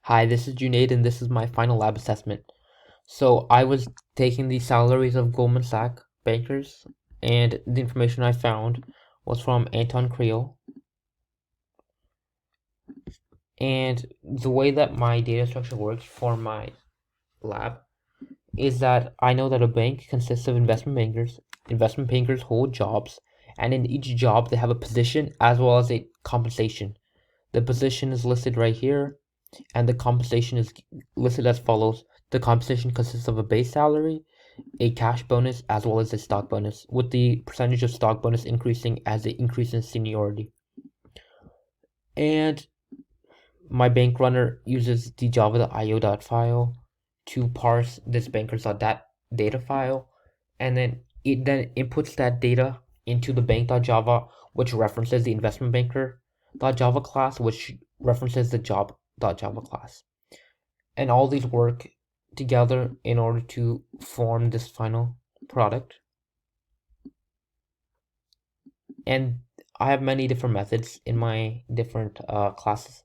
Hi, this is Junaid, and this is my final lab assessment. So I was taking the salaries of Goldman Sachs bankers, and the information I found was from Anton Creel. And the way that my data structure works for my lab is that I know that a bank consists of investment bankers. Investment bankers hold jobs, and in each job they have a position as well as a compensation. The position is listed right here, and the compensation is listed as follows. The compensation consists of a base salary, a cash bonus, as well as a stock bonus, with the percentage of stock bonus increasing as it increases in seniority. And my bank runner uses the java.io file to parse this banker's.dat data file, and then it then inputs that data into the bank.java, which references the investment banker.java class, which references the job.java class. And all these work together in order to form this final product. And I have many different methods in my different classes,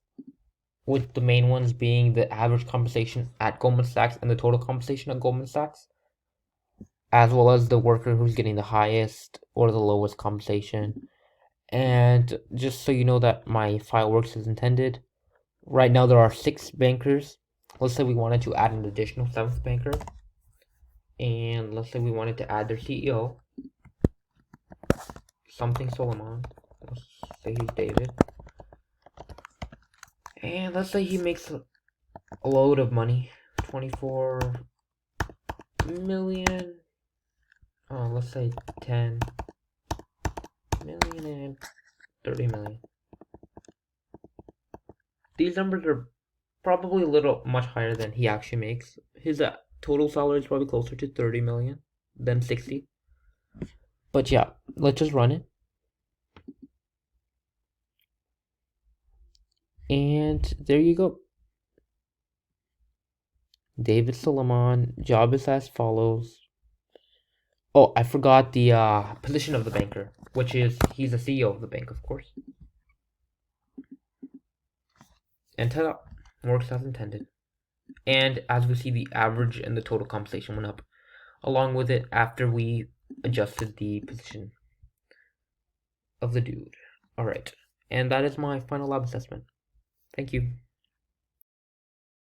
with the main ones being the average compensation at Goldman Sachs and the total compensation at Goldman Sachs, as well as the worker who's getting the highest or the lowest compensation. And just so you know that my file works as intended, right now there are 6 bankers. Let's say we wanted to add an additional 7th banker, and let's say we wanted to add their CEO, something Solomon. Let's say he's David. And let's say he makes a load of money, 24 million. Let's say 10 million and 30 million. These numbers are probably a little much higher than he actually makes. His total salary is probably closer to 30 million than 60. But yeah, let's just run it. And there you go. David Solomon, job is as follows. Oh, I forgot the position of the banker, which is he's the CEO of the bank, of course. And ta-da, works as intended. And as we see, the average and the total compensation went up along with it after we adjusted the position of the dude. Alright, and that is my final lab assessment. Thank you.